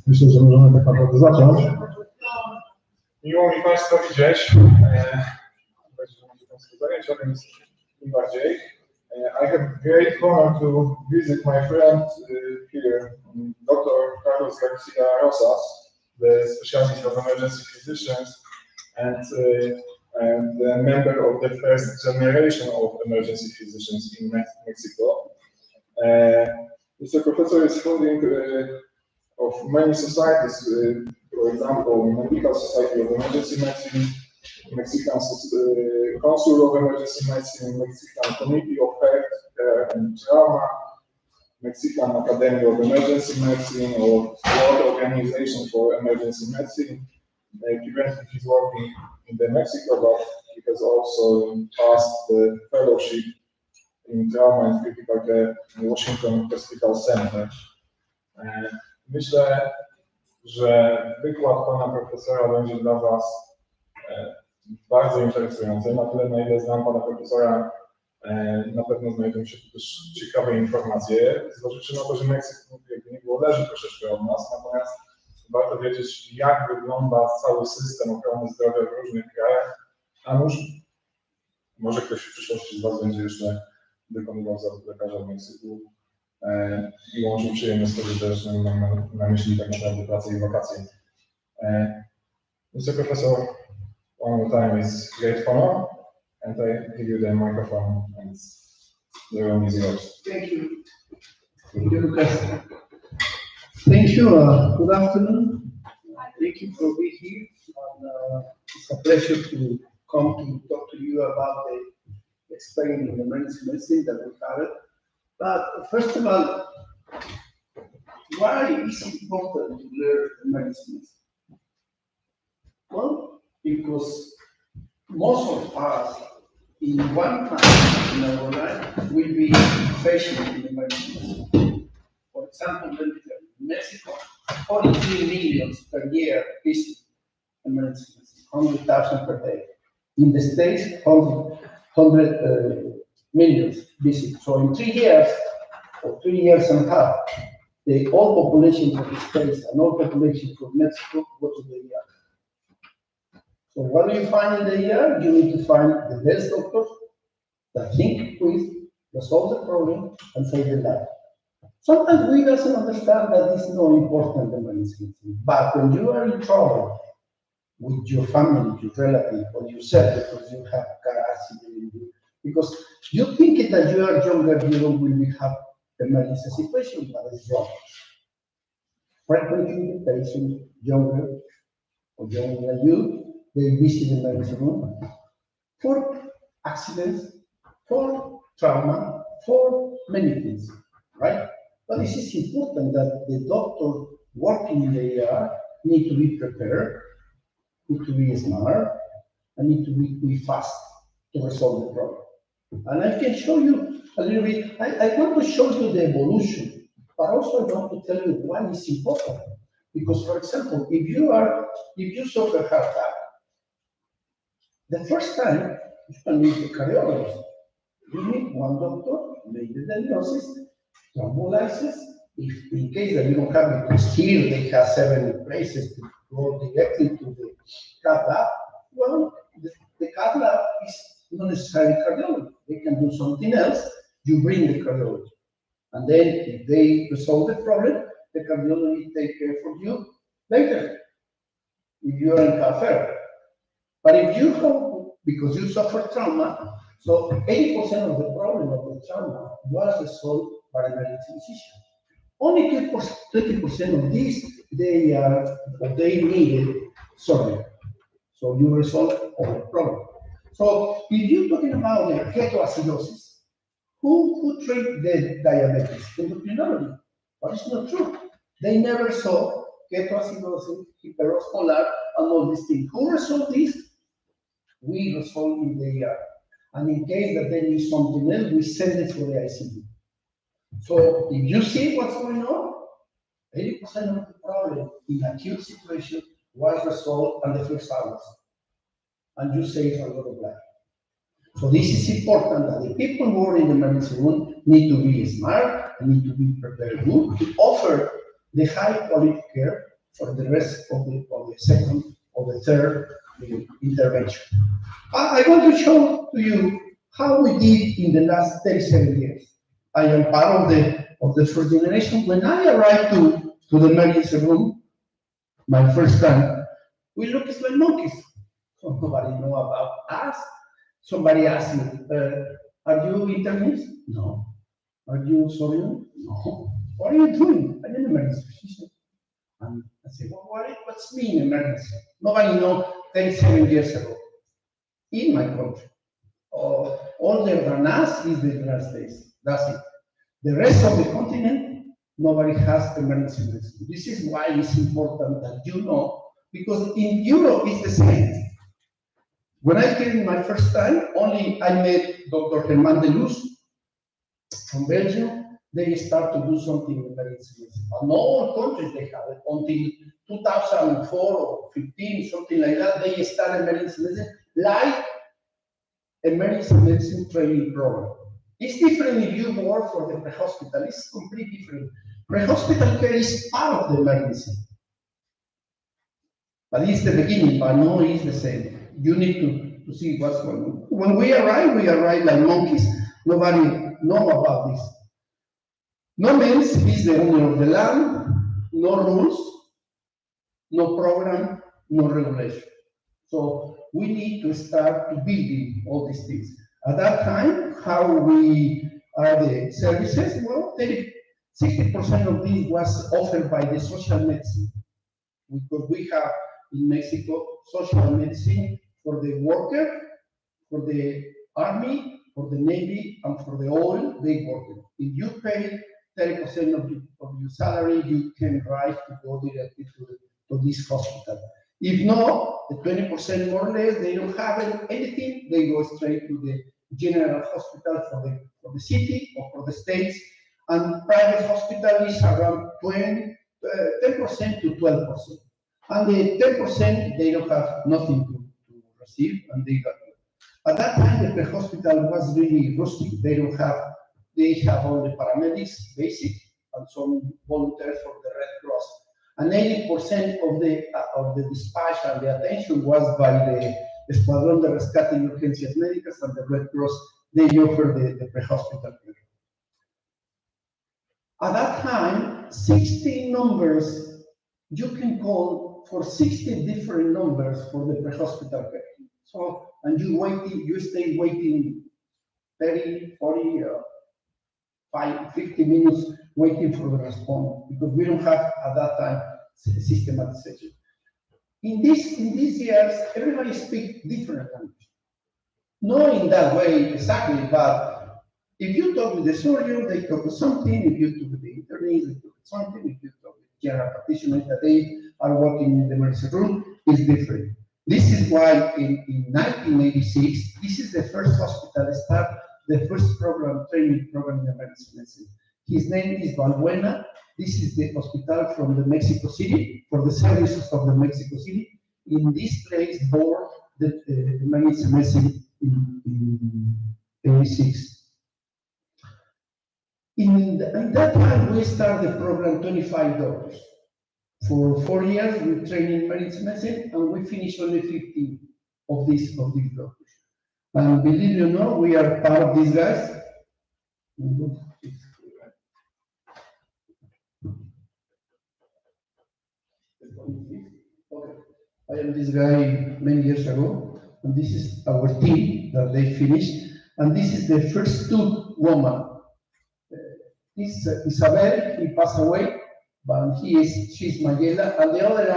Myślę, że możemy tak naprawdę zacząć. Miło mi Państwa widzieć. Zajęcia, więc tym bardziej. I have great honor to visit my friend here, Dr. Carlos Garcia-Rosas, the specialist of emergency physicians and the member of the first generation of emergency physicians in Mexico. Mr. Professor is founding of many societies, for example, Medical Society of Emergency Medicine, Mexican Council of Emergency Medicine, Mexican Committee of Health Care and Trauma, Mexican Academy of Emergency Medicine, or World Organization for Emergency Medicine. Currently, he's working in Mexico, but he has also passed the fellowship in Trauma and Critical Care in Washington Hospital Center. Myślę, że wykład pana profesora będzie dla Was bardzo interesujący. Na tyle, na ile znam pana profesora, na pewno znajdą się tu też ciekawe informacje. Zważywszy na to, że Meksyk, jakby nie było, leży troszeczkę od nas, natomiast warto wiedzieć, jak wygląda cały system ochrony zdrowia w różnych krajach, a może ktoś w przyszłości z Was będzie jeszcze wykonywał zawód lekarza w Meksyku i łączył przyjemność z pożytecznym, mam na myśli tak naprawdę pracę i wakacje. Mr. Professor, one more time is great honor, and I give you the microphone, and the room is yours. Thank you. Thank you, Lucas. Thank you. Good afternoon. Thank you for being here. And, it's a pleasure to come to talk to you about the experience in emergency medicine that we have. But first of all, why is it important to learn emergency medicine? Well, because most of us, in one time in our life, will be patient in emergency medicine. For example, let me tell you, in Mexico, 43 million per year visit emergency medicine, 100,000 per day. In the States, 100 millions visit. So in 3 years, or 3 years and a half, the whole population of the States and all population from Mexico go to the ER. So what do you find in the ER? You need to find the best doctors that think quick, resolve the problem, and save the life. Sometimes we doesn't understand that it's not important emergency, but when you are in trouble with your family, your relative, or yourself because you have a car accident, because you think that you are younger, you don't really have emergency situation, but it's wrong. Frequently, the patient younger or younger than you, they visit the emergency room for accidents, for trauma, for many things, right? But this is important that the doctor working in the ER need to be prepared, need to be smart, and need to be fast to resolve the problem. And I can show you a little bit. I want to show you the evolution, but also I want to tell you why it's important. Because, for example, if you suffer heart attack, the first time you can meet the cardiologist. You need one doctor, make the diagnosis, thrombolysis. If in case that you don't have it, because here they have 7 places to go directly to the cath lab. Well, the cath lab is not necessarily cardiology. They can do something else. You bring the cardiology, and then if they resolve the problem, the cardiology take care for you later. If you are in cath. But if you have, because you suffer trauma, so 80% of the problem of the trauma was resolved by an emergency physician. Only 20% of these they needed surgery. So you resolve all the problem. So if you're talking about the ketoacidosis, who treat the diabetes? Endocrinology. But it's not true. They never saw ketoacidosis, hyperosmolar, and all these things. Who resolved this? We resolve in the ER. And in case that they need something else, we send it for the ICU. So if you see what's going on, 80% of the problem in acute situation was resolved in the first hours. And you save a lot of life. So this is important that the people who are in the emergency room need to be smart and need to be very good to offer the high quality care for the rest of the second or the third intervention. I want to show to you how we did in the last 37 years. I am part of the first generation. When I arrived to the emergency room, my first time, we looked like monkeys. So nobody know about us. Somebody asked me, are you internist? No. Are you surgeon? No. What are you doing? I'm an emergency physician. And I said, well, what's mean emergency? Nobody knows 37 years ago in my country. Older than us is the United States. That's it. The rest of the continent, nobody has emergency medicine. This is why it's important that you know, because in Europe it's the same. When I came my first time, only I met Dr. Herman de Luz from Belgium. They start to do something in emergency medicine. But not all countries they have it. Until 2004 or 15, something like that, they start emergency medicine like emergency medicine training program. It's different if you work for the pre-hospital. It's completely different. Pre-hospital care is part of the emergency. But it's the beginning, but no, it's the same. You need to see what's going on. When we arrive like monkeys. Nobody know about this. No means is the owner of the land, no rules, no program, no regulation. So we need to start building all these things. At that time, how we are the services, well, 60% of this was offered by the social medicine. Because we have in Mexico social medicine for the worker, for the army, for the navy, and for the oil they worker. If you pay 30% of your salary, you can drive to go directly to this hospital. If not, the 20% more or less, they don't have anything, they go straight to the general hospital for the city or for the states, and private hospital is around 10% to 12%. And the 10%, they don't have nothing to receive, and they got it. At that time, the pre-hospital was really rustic. They have only paramedics, basic, and some volunteers for the Red Cross. And 80% of the dispatch and the attention was by the Escuadrón de Rescate y Urgencias Médicas and the Red Cross. They offer the pre-hospital care. At that time, 60 numbers, you can call for 60 different numbers for the pre-hospital care. So, and you stay waiting 30, 40, 50 minutes waiting for the response, because we don't have at that time systematization. In these years, everybody speaks different language. Not in that way exactly, but if you talk with the surgeon, they talk with something. If you talk with the internist, they talk with something. If you talk with general practitioners that they are working in the emergency room, it's different. This is why in 1986, this is the first hospital that started the first training program in emergency medicine. His name is Valbuena. This is the hospital from the Mexico City, for the services of the Mexico City. In this place, born the emergency medicine in 86. In that time, we started the program 25 doctors. For 4 years, we trained in emergency medicine, and we finished only 15 of these doctors. And believe you know, we are part of these guys. Okay. I am this guy many years ago, and this is our team that they finished. And this is the first 2 women. This Isabel, he passed away, but she's Mayela, and the other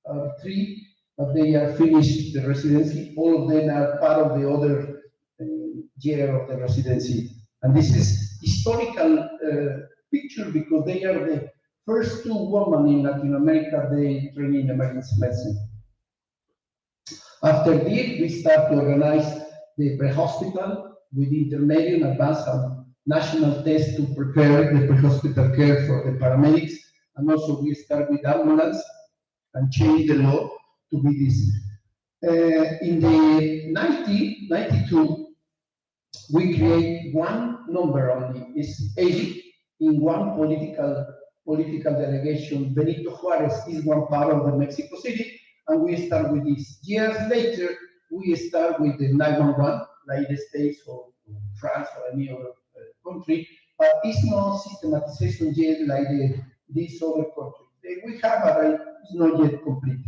are 3 but they are finished the residency. All of them are part of the other year of the residency. And this is historical picture because they are the first two women in Latin America they train in emergency medicine. After this, we start to organize the pre-hospital with intermediate and advanced and national tests to prepare the pre-hospital care for the paramedics. And also we start with ambulance and change the law to be this. In the 1992, we create one number only, it's 80, in one political delegation. Benito Juarez is one part of the Mexico City, and we start with this. Years later, we start with the 911, like the States or France or any other country, but it's not systematization yet like these other countries. We have, but it's not yet complete.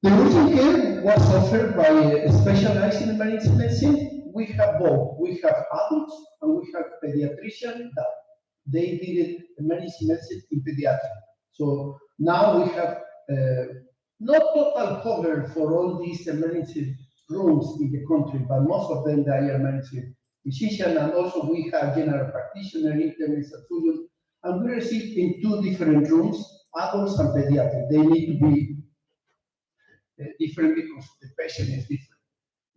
The urgent care was offered by a specialized in emergency medicine. We have both. We have adults and we have pediatricians that they did emergency medicine in pediatrics. So now we have not total cover for all these emergency rooms in the country, but most of them they are emergency physician, and also we have general practitioner, internist, and surgeon, and we receive in two different rooms, adults and pediatrics. They need to be different because the patient is different.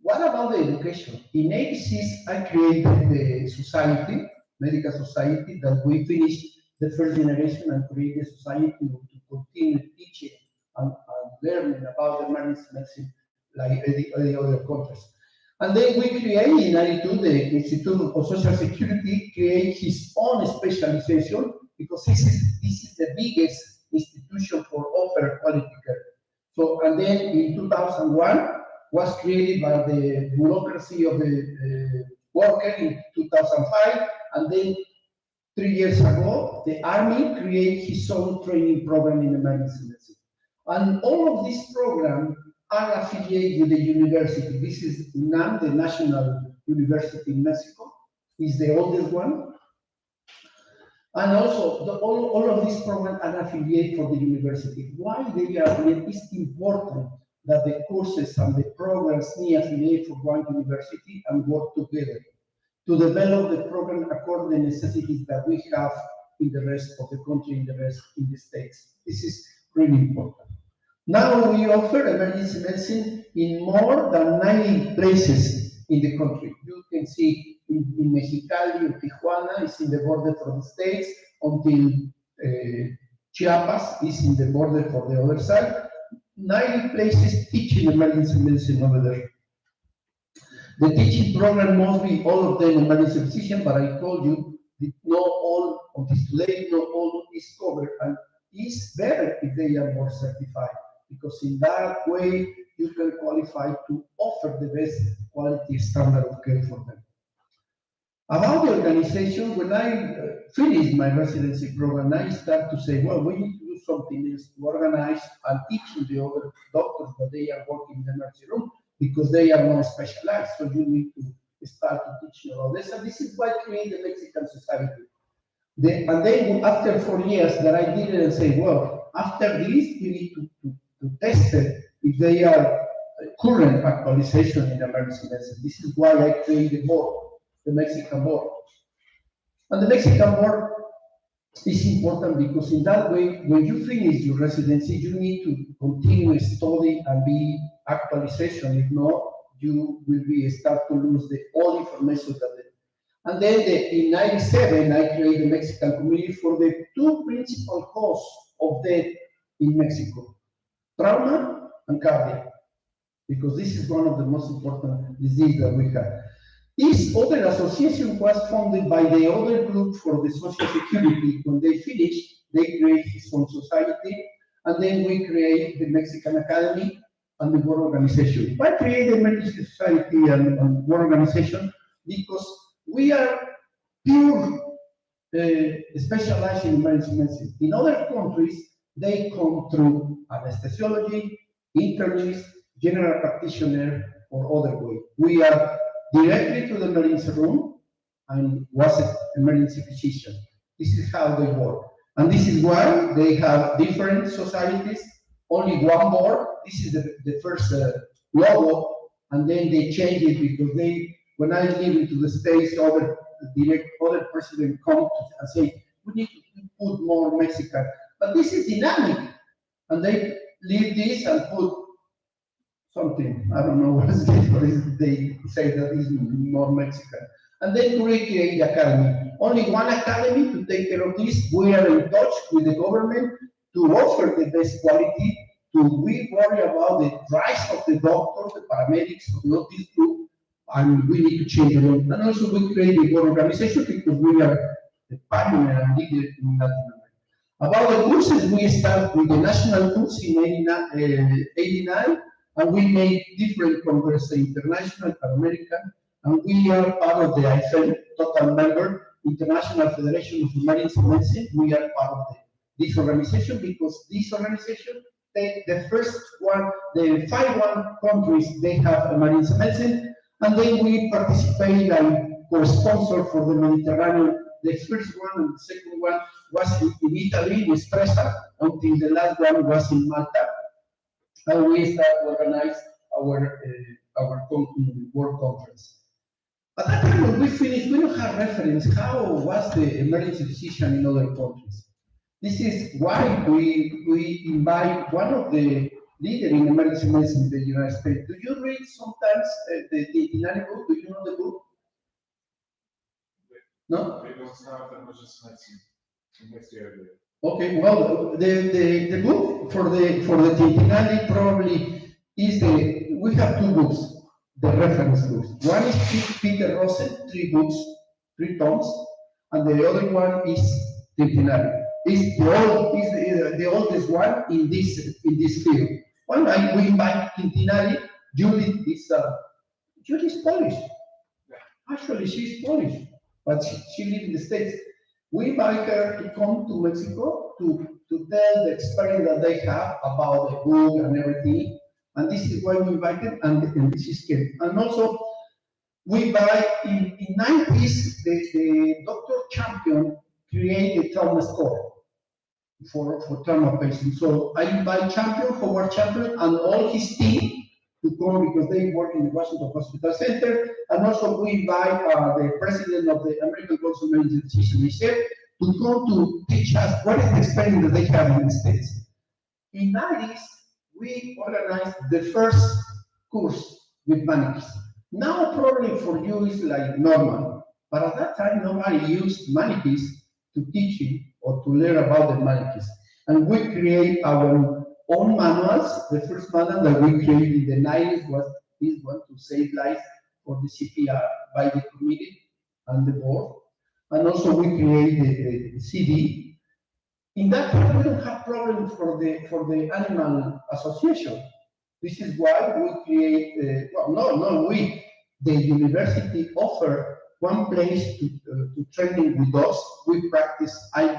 What about the education? In 86, I created the society, medical society, that we finished the first generation and created a society to continue teaching and learning about the emergency medicine like the other countries. And then we create in 92, the Institute of Social Security create his own specialization because this is the biggest institution for offer quality care. So, and then in 2001 was created by the bureaucracy of the worker in 2005, and then 3 years ago, the Army created his own training program in emergency medicine. And all of these programs are affiliated with the university. This is UNAM, the National University in Mexico, is the oldest one. And also, all of these programs are affiliated for the university. Why they are affiliated? It's important that the courses and the programs be affiliated for one university and work together to develop the program according to the necessities that we have in the rest of the country, in the States. This is really important. Now we offer emergency medicine in more than 90 places in the country. You can see in Mexicali, in Tijuana, is in the border for the States, until Chiapas is in the border for the other side. 90 places teaching emergency medicine over there. The teaching program must be all of them emergency physician, but I told you that not all of this today, not all is covered, and it's better if they are more certified, because in that way you can qualify to offer the best quality standard of care for them. About the organization, when I finished my residency program, I started to say, well, we need to do something else to organize and teach the other doctors that they are working in the emergency room, because they are more specialized. So you need to start to teach about this. And this is why I created the Mexican Society. And then after 4 years that I did it and say, well, after this, you need to test it if they are current actualization in emergency medicine. This is why I created the board, the Mexican board. And the Mexican board is important because in that way, when you finish your residency, you need to continue study and be actualization. If not, you will start to lose the all information that they. And then in 97, I created the Mexican community for the two principal causes of death in Mexico: trauma and cardiac, because this is one of the most important diseases that we have. This other association was founded by the other group for the Social Security. When they finished, they created his own society, and then we create the Mexican Academy and the World Organization. I created the Mexican Society and World Organization because we are pure specialized in emergency medicine. In other countries, they come through anesthesiology, internist, general practitioner, or other way. We are directly to the emergency room and was an emergency physician. This is how they work. And this is why they have different societies only one board. This is the first logo, and then they changed it because when I live into the States, other president come and say, we need to put more Mexican. But this is dynamic. And they leave this and put something, I don't know what it is, but they say that is more Mexican. And then we create the academy. Only one academy to take care of this. We are in touch with the government to offer the best quality. We worry about the rise of the doctors, the paramedics, of this group, and we need to change it. And also we create a good organization because we are the pioneer and leader in Latin America. About the courses, we start with the national course in 89, and we made different congresses, international, American, and we are part of the IFEM, total member, International Federation of Humanities and Medicine. We are part of this organization because this organization, the first one, the 5 countries, they have humanities and medicine, and then we participate and co-sponsor for the Mediterranean. The first one and the second one was in Italy, in Stresa, until the last one was in Malta. And we start to organize our world conference. At that time when we finished, we don't have reference how was the emergency physician in other countries. This is why we invite one of the leaders in emergency medicine in the United States. Do you read sometimes the book? Do you know the book? No? Because it's not emergency medicine. Next year. Okay, well, the book for the Tintinani probably is we have 2 books, the reference books. One is Peter Rosen, 3 books, 3 tomes, and the other one is Tintinani. It's the oldest one in this field. One night we invite Tintinani. Julie is Polish. Actually, she's Polish, but she lives in the States. We invite her to come to Mexico to tell the experience that they have about the book and everything. And this is why we invited, and this is good. And also, we buy in 90s, the Dr. Champion created the trauma score for trauma patients. So I invite Howard Champion, and all his team to come because they work in the Washington Hospital Center. And also we invite the president of the American Council of Medicine to come to teach us what is the experience that they have in the States. In 90s, we organized the first course with manics. Now probably for you is like normal, but at that time nobody used manics to teach it or to learn about the manics. And we create our own manuals. The first manual that we created in the 90s was this one to save lives for the CPR by the committee and the board. And also we create the CD. In that time, we don't have problems for the animal association. This is why we create, the university offer one place to training with us. We practice IV,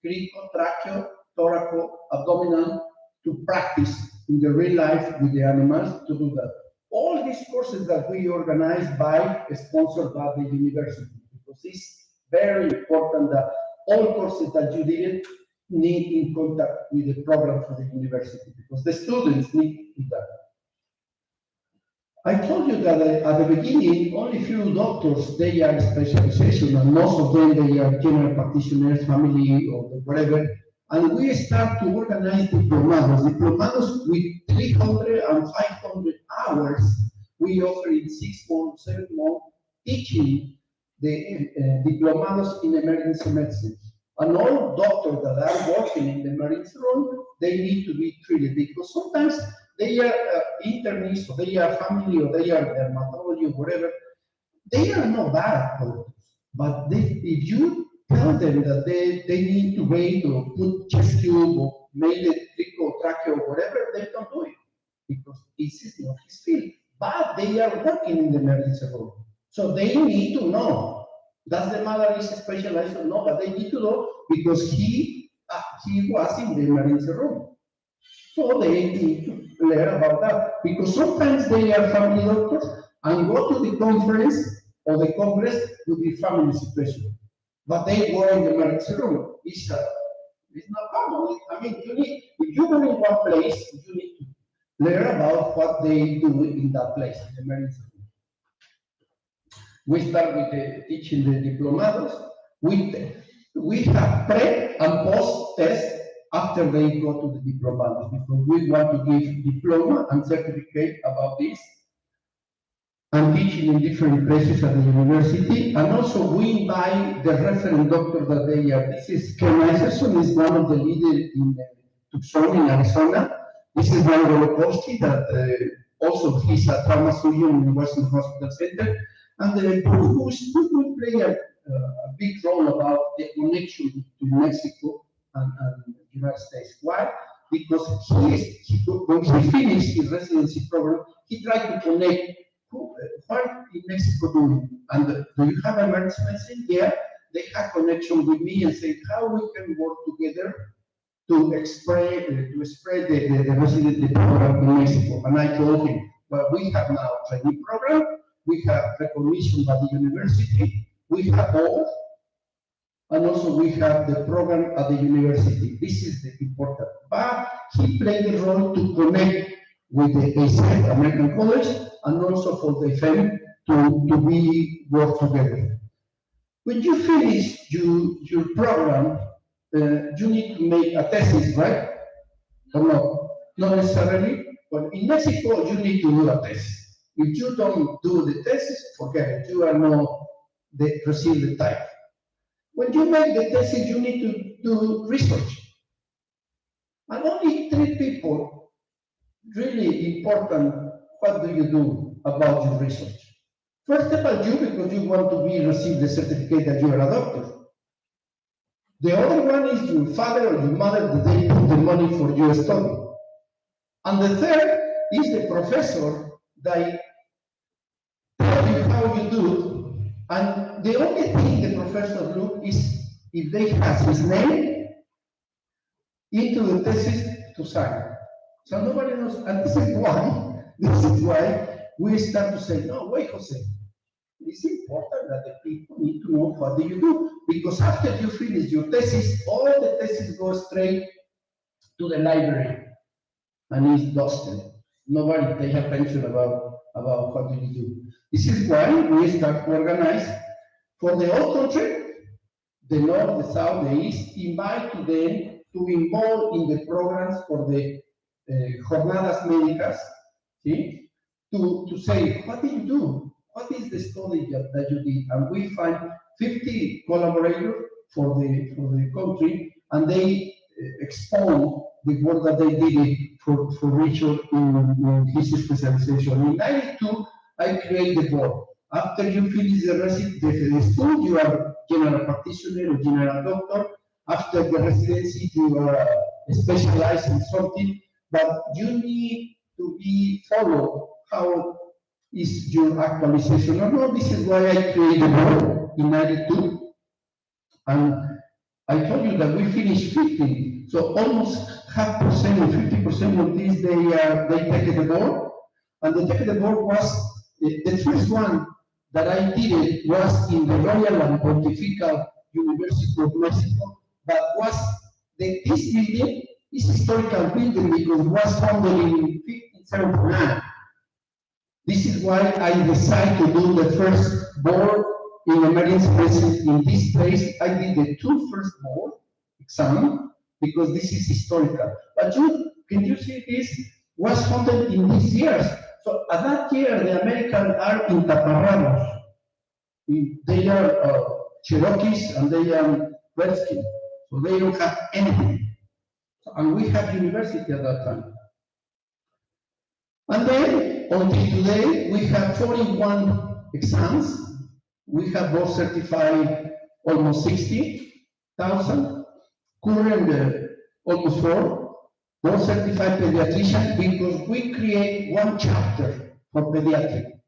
critical, tracheo, thoraco, abdominal, to practice in the real life with the animals to do that. All these courses that we organize sponsored by the university, because it's very important that all courses that you didn't need in contact with the program for the university, because the students need that. I told you that at the beginning, only few doctors, they are specialization, and most of them, they are general practitioners, family, or whatever. And we start to organize diplomados with 300 and 500 hours. We offer in 6 months, 7 months, teaching the diplomados in emergency medicine. And all doctors that are working in the emergency room, they need to be treated, because sometimes they are internists, or they are family, or they are dermatology, or whatever. They are not bad doctors, but if you tell them that they need to wait or put chest tube or make a trachea or whatever, they don't do it, because this is not his field. But they are working in the emergency room, so they need to know. Does the mother is specialized or no? But they need to know, because he was in the emergency room. So they need to learn about that, because sometimes they are family doctors and go to the conference or the congress with the family situation, but they were in the emergency room. It's It's not common. I mean, if you go in one place, you need to learn about what they do in that place, in the medicine. We start with teaching the diplomados. We have pre and post tests after they go to the diplomados, because we want to give diploma and certificate about this, and teaching in different places at the university. And also we invite the referent doctor that they are. This is Ken Iserson, is one of the leaders in Tucson in Arizona. This is Marii Skłodowskiej, that also he's a trauma surgeon in the Western Hospital Center, and who will play a big role about the connection to Mexico and the United States. Why? Because when he finished his residency program, he tried to connect what is Mexico doing, and do you have emergency medicine? Yeah, they had connection with me and said how we can work together to spread the residency program in Mexico. And I told him, well, we have now a training program, we have recognition by the university, we have both, and also we have the program at the university. This is the important. But he played the role to connect with the ACF, American College, and also for the FEM to be work together. When you finish your program, you need to make a thesis, right? Or no? Not necessarily, but in Mexico you need to do a thesis. If you don't do the thesis, forget it. You are not receive the type. When you make the thesis, you need to do research. And only 3 people, really important, what do you do about your research? First of all, you, because you want to receive the certificate that you are a doctor. The other one is your father or your mother, that they put the money for your study. And the third is the professor that tell you how you do it. And the only thing the professor look is if they have his name into the thesis to sign. So nobody knows, and this is why we start to say, no, wait, Jose. It's important that the people need to know what do you do, because after you finish your thesis, all the thesis go straight to the library and it's dusted. Nobody pays attention about what do you do. This is why we start to organize for the whole country, the north, the south, the east, invite them to involve in the programs for the jornadas médicas, see? To say, what do you do? What is the study that you did? And we find 50 collaborators for the country, and they expose the work that they did for Richard in his specialization. In 92, I created the board. After you finish the school, you are general practitioner or general doctor. After the residency, you are specialized in something, but you need to be follow how is your actualization or no. This is why I created the board in 92, and I told you that we finished 50, so almost half percent or 50% of these they take the board, and the take the board was the first one that I did it was in the Royal and Pontifical University of Mexico, but was this building is historical building because it was founded in 1579. This is why I decided to do the first board in emergency medicine in this place. I did the 2 first board exam because this is historical. But can you see this was founded in these years? So at that year, the Americans are in taparrabos. They are Cherokees and they are Redskins. So they don't have anything. And we have university at that time. And then, until today, we have 41 exams. We have board certified almost 60,000. Current, almost 4. Board certified pediatrician because we create 1 chapter for pediatric.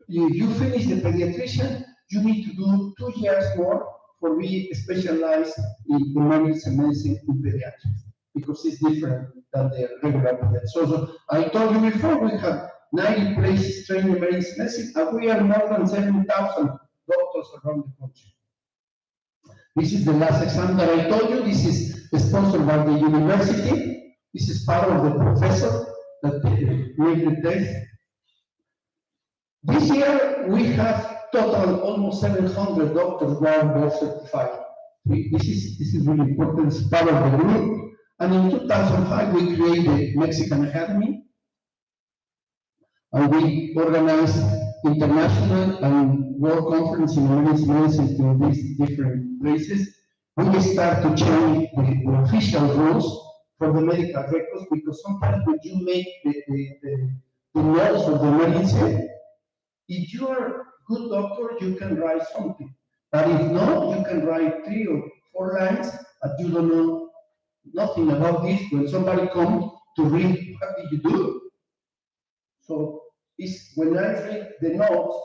If you finish the pediatrician, you need to do 2 years more for we specialize in emergency medicine in pediatrics, because it's different than the regular pediatrics. So I told you before, we have 90 places training emergency medicine, and we are more than 7,000 doctors around the country. This is the last exam that I told you. This is sponsored by the university. This is part of the professor that made the test. This year, we have total almost 700 doctors who are board certified. This is really important. It's part of the group. And in 2005, we created Mexican Academy. And we organized international and world conference in emergency medicine to these different places. We start to change the official rules for the medical records, because sometimes when you make the laws of the emergency, if you are a good doctor, you can write something. But if not, you can write 3 or 4 lines, and you don't know nothing about this. When somebody comes to read, what did you do? So it's when I read the notes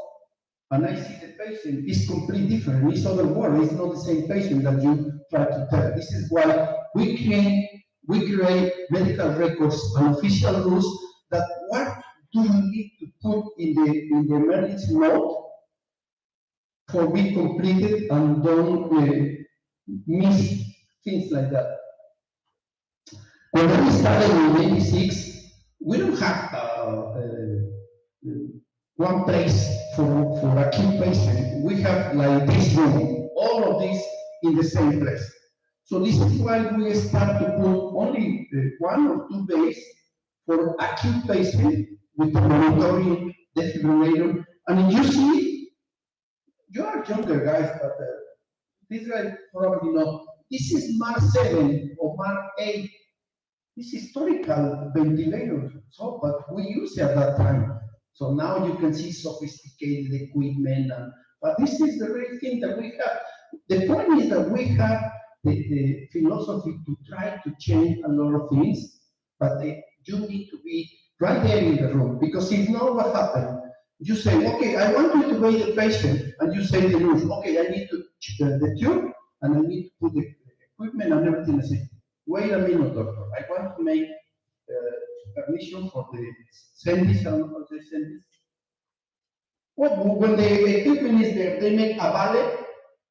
and I see the patient, it's completely different. It's other word. It's not the same patient that you try to tell. This is why we create medical records and official rules that what do you need to put in the emergency note for be completed and don't miss things like that. When we started in '86, we don't have one place for acute patient. We have like this room, all of this in the same place. So this is why we start to put only 1 or 2 days for acute patient with the monitoring defibrillator. And you see, you are younger guys, but this guy probably not. This is Mark 7 or Mark 8. This historical ventilator, so but we used it at that time. So now you can see sophisticated equipment, but this is the real thing that we have. The point is that we have the philosophy to try to change a lot of things, but you need to be right there in the room, because if not, what happens? You say, okay, I want you to weigh the patient, and you say the rules. Okay, I need to the tube, and I need to put the equipment and everything. I say, wait a minute, doctor. I want to make permission for the sendis. I don't know how to say sendis. When the equipment is there, they make a ballet.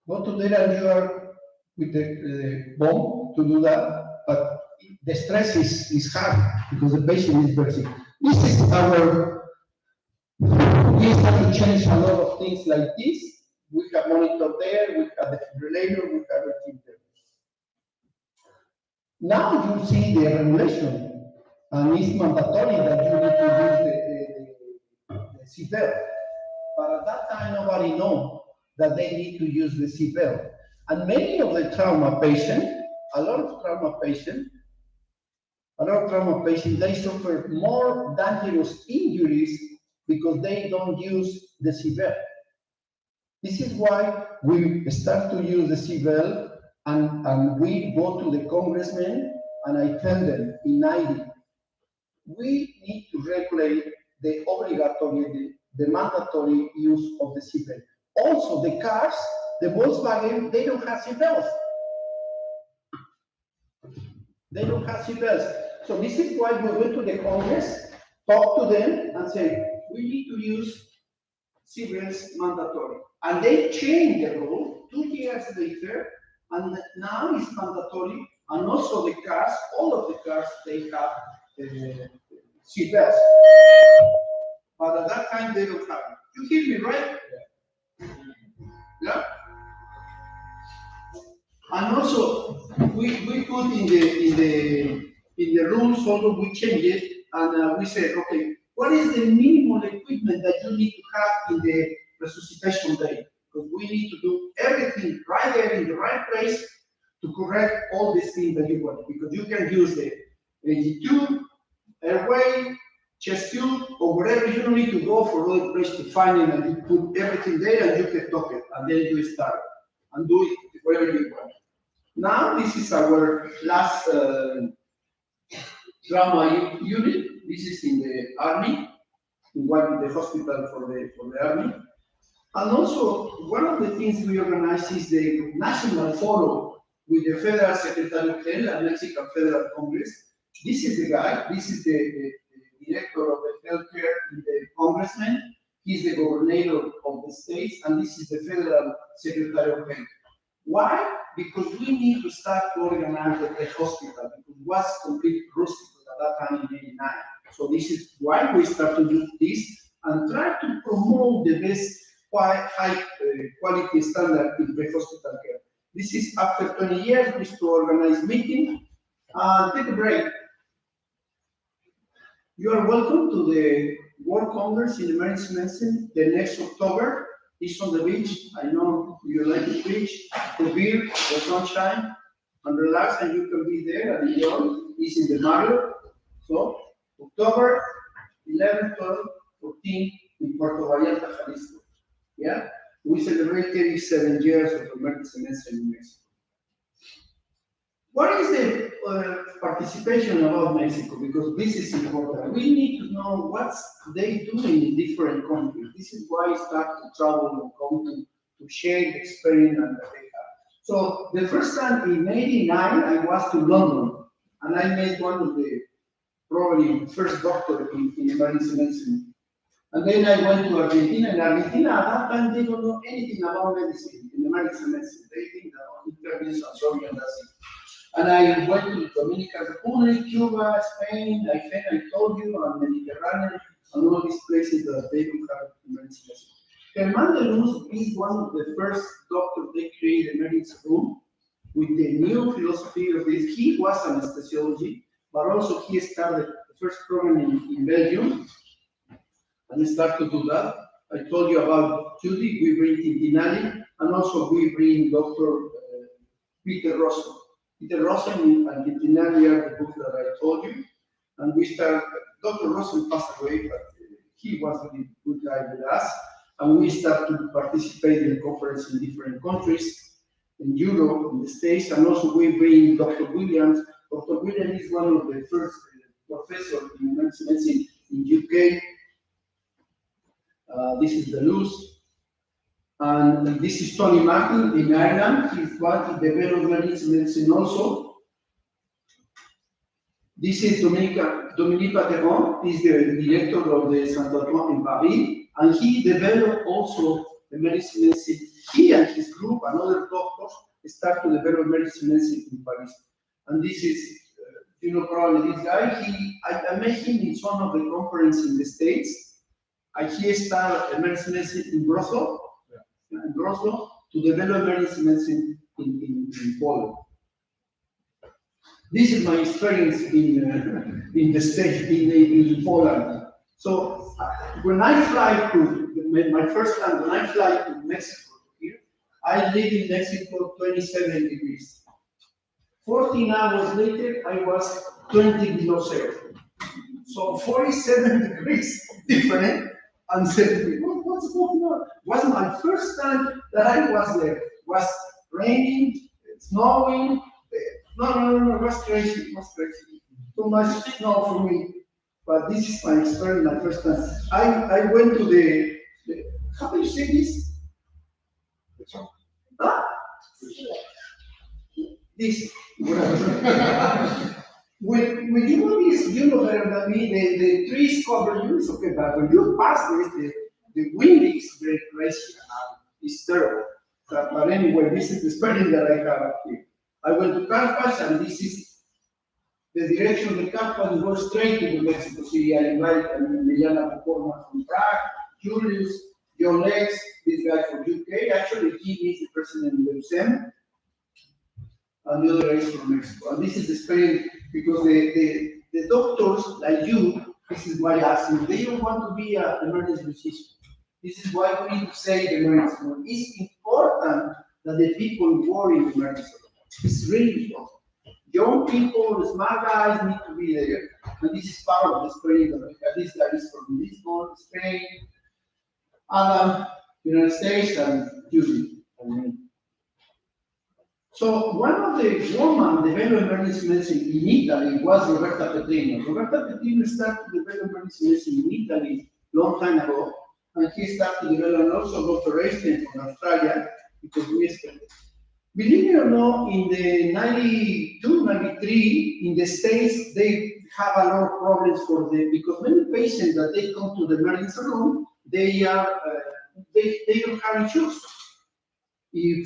Go to there and you are with the bomb to do that. But the stress is hard because the patient is very sick. This is our. We have to change a lot of things like this. We have monitor there. We have the defibrillator. We have everything there. Now you see the regulation, and it's mandatory that you need to use the seatbelt. But at that time, nobody knows that they need to use the seatbelt. And many of the trauma patients, a lot of trauma patients, they suffer more dangerous injuries because they don't use the seatbelt. This is why we start to use the seatbelt. And we go to the congressmen, and I tell them in 90, we need to regulate the obligatory, the mandatory use of the seatbelt. Also, the cars, the Volkswagen, they don't have seatbelts. They don't have seatbelts. So this is why we went to the Congress, talk to them, and say, we need to use seatbelts mandatory. And they changed the rule 2 years later. And now it's mandatory, and also the cars, all of the cars, they have seatbelts. But at that time, they don't have it. You hear me, right? Yeah? And also, we put in the rules, also we change it, and we said, okay, what is the minimum equipment that you need to have in the resuscitation bay? Because we need to do everything right there in the right place to correct all these things that you want. Because you can use the tube, airway, chest tube, or whatever. You don't need to go for all the place to find it, and you put everything there and you can talk it, and then you start and do it whatever you want. Now this is our last trauma unit. This is in the army, in the hospital for the army. And also, one of the things we organize is the National Forum with the Federal Secretary of Health and Mexican Federal Congress. This is the guy, this is the director of the healthcare, the congressman. He's the governor of the states, and this is the Federal Secretary of Health. Why? Because we need to start to organize the hospital, because it was complete hospital at that time in '89. So this is why we start to do this and try to promote the best high quality standard in pre-hospital care. This is after 20 years, we used to organize meetings. Take a break. You are welcome to the World Congress in Emergency Medicine the next October. It's on the beach. I know you like the beach, the beer, the sunshine, and relax, and you can be there and enjoy. It's in the Marriott. So, October 11, 12, 14 in Puerto Vallarta, Jalisco. Yeah? We celebrate 37 years of emergency medicine in Mexico. What is the participation about Mexico? Because this is important. We need to know what they do in different countries. This is why I start to travel and come to share the experience that they have. So the first time in '89, I was to London, and I met one of the probably first doctor in emergency medicine. And then I went to Argentina. In Argentina, at that time, they don't know anything about medicine, in emergency medicine. They think that intervention, sorry, and that's it. And I went to Dominican Republic, Cuba, Spain, I think I told you, and Mediterranean, and all these places that they do have emergency medicine. Germán de Luz is one of the first doctors they created emergency room with the new philosophy of this. He was anesthesiology, but also he started the first program in Belgium, and we start to do that. I told you about Judy, we bring Tintinali, and also we bring Dr. Peter Rosen. Peter Rosen and Tintinali are the books that I told you, and we start, Dr. Rosen passed away, but he was a good guy with us, and we start to participate in conferences in different countries, in Europe, in the States, and also we bring Dr. Williams. Dr. Williams is one of the first professors in emergency medicine in UK. This is the Luz. And this is Tony Martin in Ireland. He's what he developed emergency medicine also. This is Dominique Pateron. He's the director of the Saint Antoine in Paris. And he developed also the medicine medicine. He and his group and other doctors start to develop medicine medicine in Paris. And this is, you know, probably this guy. I met him in one of the conferences in the States. He started medicine medicine in Brussels. In Brussels to develop medicine medicine in Poland. This is my experience in the state in Poland. So when I fly to my first time, when I fly to Mexico here, I live in Mexico 27 degrees. 14 hours later, I was 20 below zero. So 47 degrees different. And said, what's going on? It was my first time that I was there. It was raining, snowing. No, it was crazy. It was crazy. Too much snow for me. But this is my experience, my first time. I went to the how do you say this? Huh? This. When you do this, you know better than me, the trees cover you, it's okay, but when you pass this, the wind is very crazy, it's terrible. But anyway, this is the experience that I have here. I went to Carpas, and this is the direction of the Carpas, goes straight to Mexico City. I invite Emiliana Pocorma from Prague, Julius, John Lex, this guy from UK. Actually, he is the president of the UCM, and the other is from Mexico. And this is the Spain, because the doctors like you, this is why I ask you, they don't want to be an emergency physician. This is why we need to say the emergency room. It's important that the people work in the emergency room. It's really important. Young people, smart guys need to be there. And this is part of the Spain. This guy is from Lisbon, Spain, Adam, United States, and Judy. So one of the women developed emergency medicine in Italy was Roberta Petrino. Roberta Petrino started to develop emergency medicine in Italy a long time ago, and he started to develop also Dr. Einstein from Australia, because we expected. Believe it or not, in the 92, 93, in the States, they have a lot of problems because many patients that they come to the emergency room, they don't have insurance.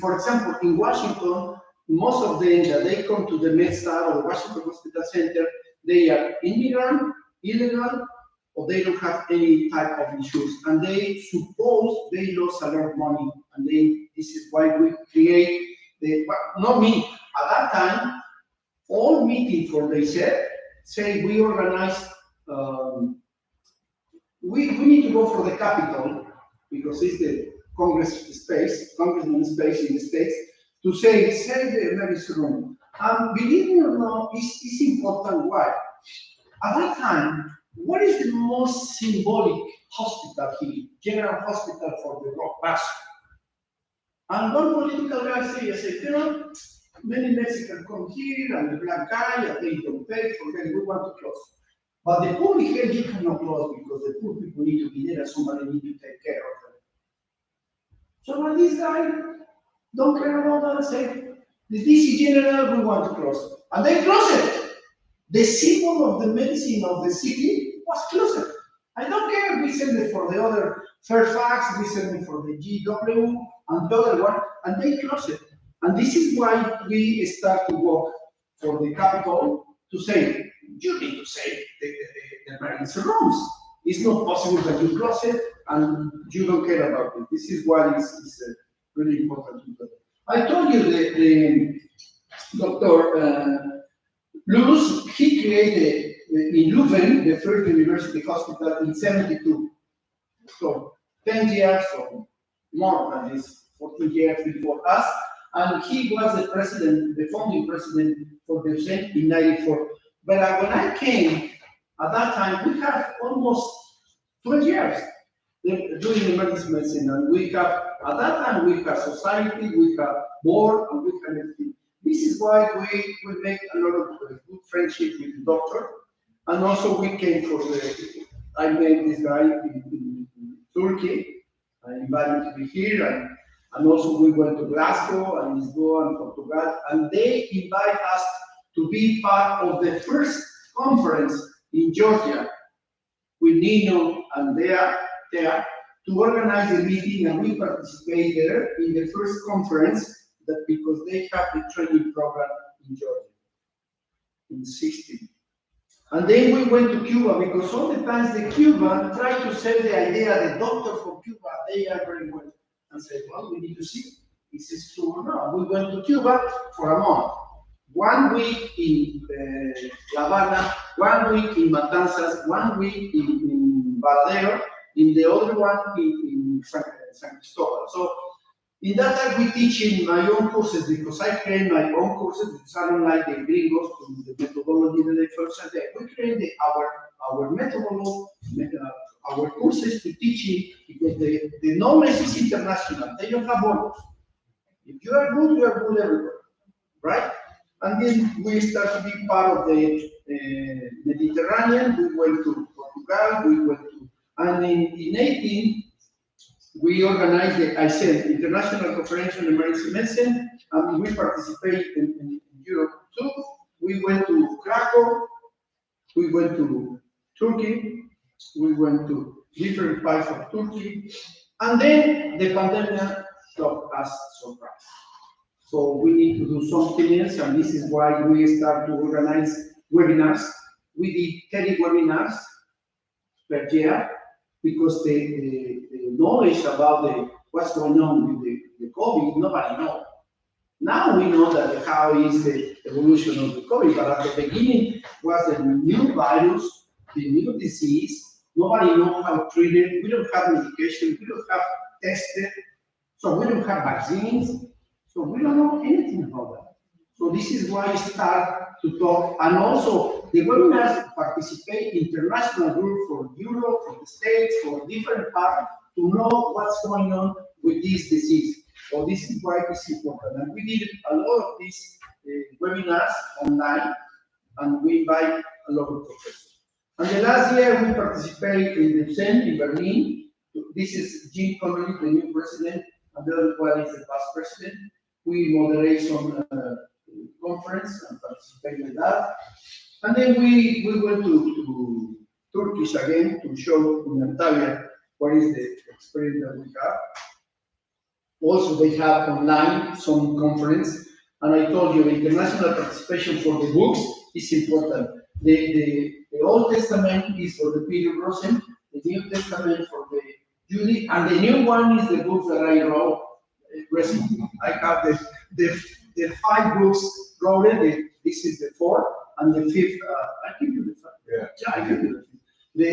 For example, in Washington, most of them that they come to the MedStar or the Washington Hospital Center, they are immigrant, illegal, or they don't have any type of insurance, and they suppose they lost a lot of money, and this is why we create not me, at that time, all meeting for they say we organize, we need to go for the Capitol, because it's the congressman space in the States, to say the emergency room. And believe me or not, it's important. Why? At that time, what is the most symbolic hospital here? General Hospital for the Rock Pass. And one political guy said, you know, many Mexicans come here, and the black guy, and they don't pay for them, we want to close. But the public health you cannot close, because the poor people need to be there, and somebody need to take care of them. So when this guy don't care about that, say, the DC General, we want to close. And they close it. The symbol of the medicine of the city was closed. I don't care if we send it for the other Fairfax, we send it for the GW, and the other one, and they close it. And this is why we start to work for the Capitol to say, you need to save the emergency rooms. It's not possible that you close it and you don't care about it. This is why it's really important to do. I told you that the Dr. Luz, he created in Leuven the first university hospital in '72. So 10 years or more than this, 14 years before us. And he was the president, the founding president for the Uccelli in '94. But when I came, at that time, we have almost 20 years doing emergency medicine. And we have, at that time, we have society, we have board, and we have everything. This is why we make a lot of good friendship with the doctor. And also we came for I met this guy in Turkey. I invited him to be here. And also we went to Glasgow and Lisboa and Portugal. And they invite us to be part of the first conference in Georgia with Nino and there to organize a meeting, and we participate there in the first conference that because they have the training program in Georgia in '60. And then we went to Cuba because all the times the Cuban try to sell the idea, the doctor from Cuba, they are very well. And said, well, we need to see if this is true or not. We went to Cuba for a month. 1 week in La Habana, 1 week in Matanzas, 1 week in Varadero, in the other one in San Cristobal. So in that time we teach in my own courses because I create my own courses because I don't like the gringos to the methodology that they first said. We create our methodology, our courses to teaching because the knowledge is international. They don't have borders. If you are good everywhere, right? And then we start to be part of the Mediterranean. We went to Portugal, we went to, and in 18, we organized the ICEM, International Conference on Emergency Medicine, and we participate in Europe too. We went to Krakow, we went to Turkey, we went to different parts of Turkey, and then the pandemic took us surprise. So we need to do something else, and this is why we start to organize webinars. We did 30 webinars per year because the knowledge about what's going on with the COVID, nobody knows. Now we know that how is the evolution of the COVID, but at the beginning was a new virus, the new disease. Nobody knows how to treat it. We don't have medication. We don't have tested. So we don't have vaccines. So we don't know anything about that. So this is why I start to talk, and also the webinars participate international group for Europe, for the States, for different parts to know what's going on with this disease. So this is why it's important. And we did a lot of these webinars online, and we invite a lot of professors. And the last year we participated in the Zen in Berlin. This is Jim Connolly, the new president, and the other one is the past president. We moderate some conference and participate in that. And then we went to Turkish again to show to Natalia what is the experience that we have. Also, they have online some conference. And I told you, international participation for the books is important. The Old Testament is for the Peter Rosen, the New Testament for the Judy, and the new one is the book that I wrote recently. I have the 5 books wrote. This is the 4th, and the 5th. I can do the 5th. Yeah, I can do the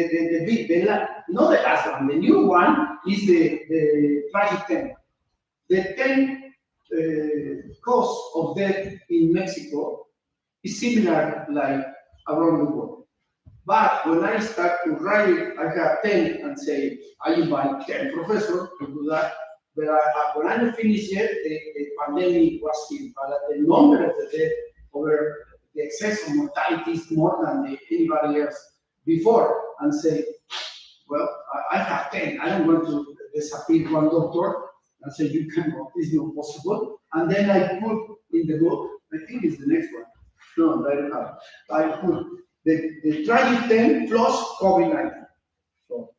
5th. Not the last one. The new one is the tragic 10. The 10 cause of death in Mexico is similar like around the world. But when I start to write it, I have 10 and say, I invite 10 professors to do that. But when I'm finished yet, the pandemic was here. But the number of the death over the excess of mortality is more than anybody else before. And say, well, I have 10. I don't want to disappear one doctor and say, you cannot, it's not possible. And then I put in the book, I think it's the next one. No, I don't have. I put the tragic 10 plus COVID-19. So,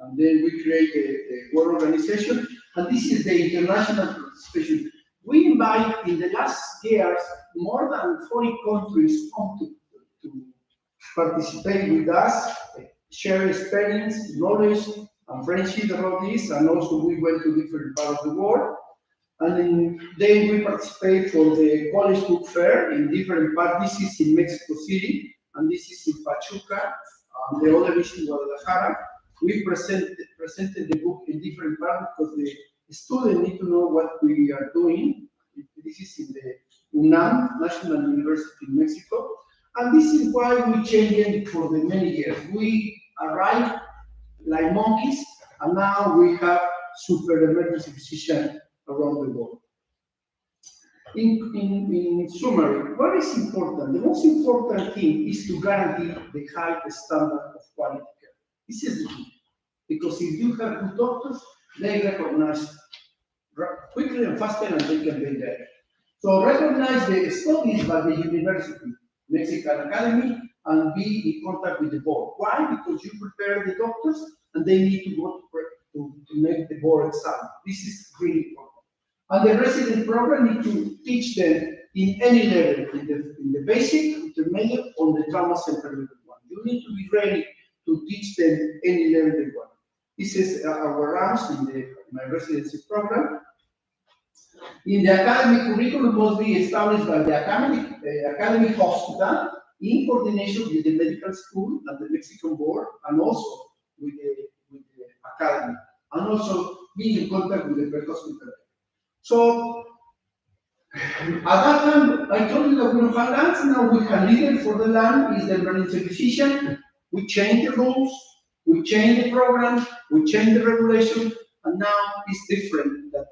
and then we create the World Organization, and this is the international participation. We invite, in the last years, more than 40 countries come to participate with us, share experience, knowledge, and friendship about this, and also we went to different parts of the world. And then we participate for the College Book Fair in different parts. This is in Mexico City, and this is in Pachuca, the other is in Guadalajara. We presented the book in different parts because the students need to know what we are doing. This is in the UNAM, National University in Mexico. And this is why we changed it for the many years. We arrived like monkeys, and now we have super emergency physicians around the world. In summary, what is important? The most important thing is to guarantee the high standard of quality care. This is the key. Because if you have good doctors, they recognize quickly and faster, and they can be there. So recognize the studies by the university, Mexican Academy, and be in contact with the board. Why? Because you prepare the doctors, and they need to go to make the board exam. This is really important. And the resident program needs to teach them in any level, in the basic, intermediate, or the trauma center level 1. You need to be ready to teach them any level they want. This is our rounds in my residency program. In the academic curriculum must be established by the academic hospital in coordination with the medical school and the Mexican board, and also with the academy, and also be in contact with the pre-hospital. So at that time, I told you that we don't have lands. Now we have leader for the land is the emergency physician. We change the rules, we change the program, we change the regulation, and now it's different. That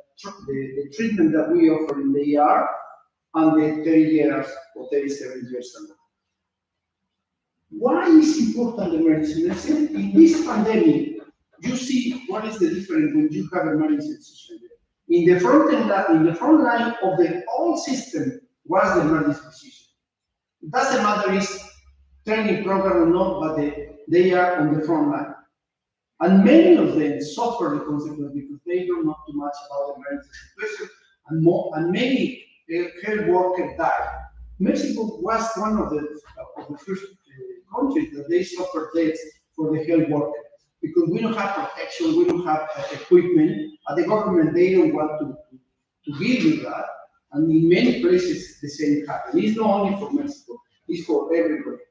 the treatment that we offer in the ER and the 30 years or 37 years ago. Why is important emergency? In this pandemic, you see what is the difference when you have emergency physician. In the front line of the whole system was the emergency physician. It doesn't matter if training program or not, but they are on the front line. And many of them suffer the consequences because they don't know too much about the emergency situation, and many health workers died. Mexico was one of the first countries that they suffered deaths for the health workers because we don't have protection, we don't have equipment, and the government, they don't want to deal with that. And in many places, the same happens. It's not only for Mexico, it's for everybody.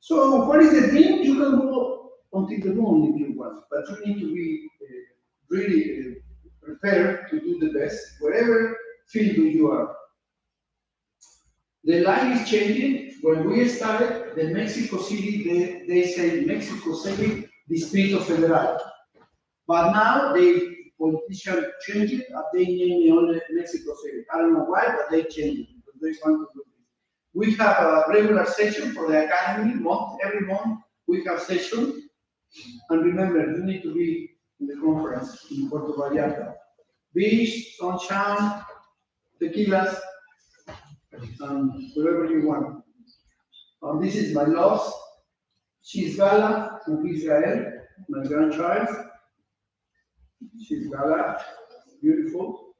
So what is the dream? You can go until the moon if you want, but you need to be really prepared to do the best, wherever field you are. The life is changing. When we started, the Mexico City, they say Mexico City Distrito Federal. But now the politicians change it, and they name it only Mexico City. I don't know why, but they change it because they want to do this. We have a regular session for the academy every month. We have session, and remember, you need to be in the conference in Puerto Vallarta. Beach, sunshine, tequilas, and whatever you want. This is my loss. She's Gala from Israel, my grandchild. She's Gala. beautiful.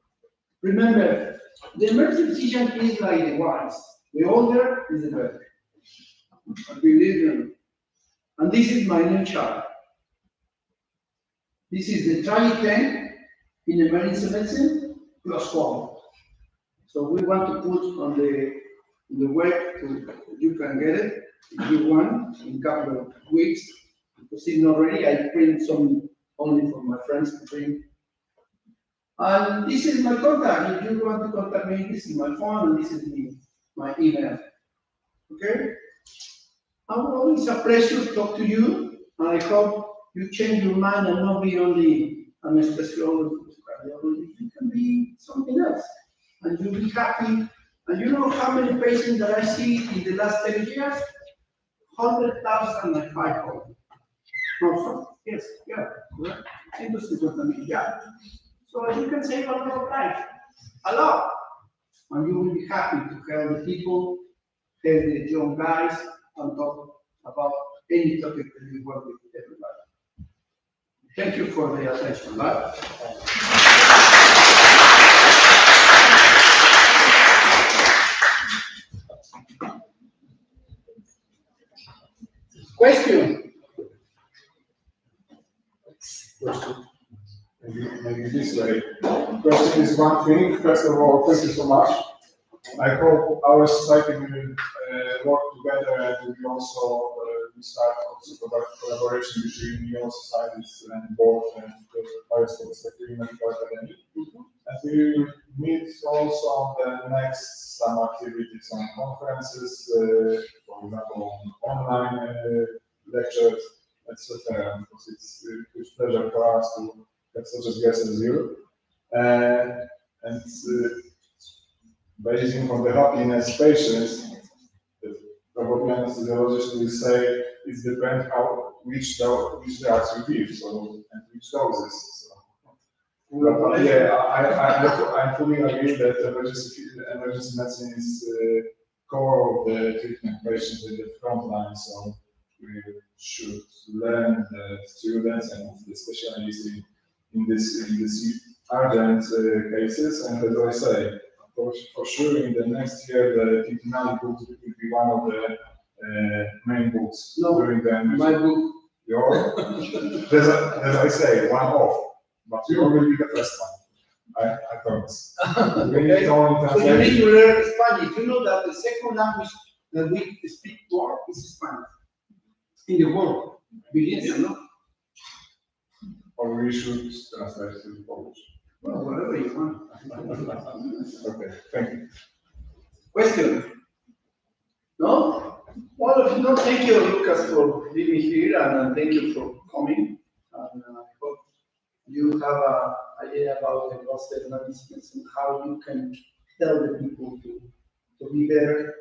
Remember, the emergency physician is like the wise. The older is the better. Believe me. And this is my new chart. This is the tragic 10 in emergency medicine plus 1. So we want to put on the web, you can get it if you want in a couple of weeks. Because it's not ready, I print some only for my friends to print. And this is my contact. If you want to contact me, this is my phone and this is my email. Okay? It's a pleasure to talk to you, and I hope you change your mind and not be only anesthesiology, cardiology. You can be something else, and you'll be happy. And you know how many patients that I see in the last 10 years? 100,500. Yes, yeah, correct. 150,000, yeah. So you can save a lot of life, a lot, and you will be happy to help the people, help the young guys, and talk about any topic that you work with everybody. Thank you for the attention. Bye. Question. Maybe this way. Question is one thing. First of all, thank you so much. I hope our society will work together and we also start collaboration between your societies and board and the Bioscience Medical Academy. And we will meet also on the next some activities on conferences, for example, online lectures, etc. Because it's a huge pleasure for us to have such a guest as you. Basing on the happiness patients, probably anesthesiologist will say it depends how which drugs you give, so and which doses. So. But yeah, I fully agree that emergency medicine is core of the treatment patients at the front line. So we should learn the students and the specialists in this urgent cases. And as I say, for sure, in the next year, the Tintinali books will be one of the main books during the my book. Your, as I say, one off, but you will be the first one. I promise. We need only So you need to learn Spanish. You know that the second language that we speak more is Spanish in the world. Begins, no? Or we should translate to Polish. Well, whatever you want. Okay, thank you. Question? No? Well, no, thank you, Lucas, for being here, and thank you for coming. And I hope you have an idea about the prostate medicine and how you can tell the people to be better,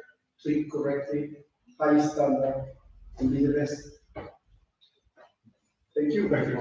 treat correctly, high standard, and be the best. Thank you. Thank you.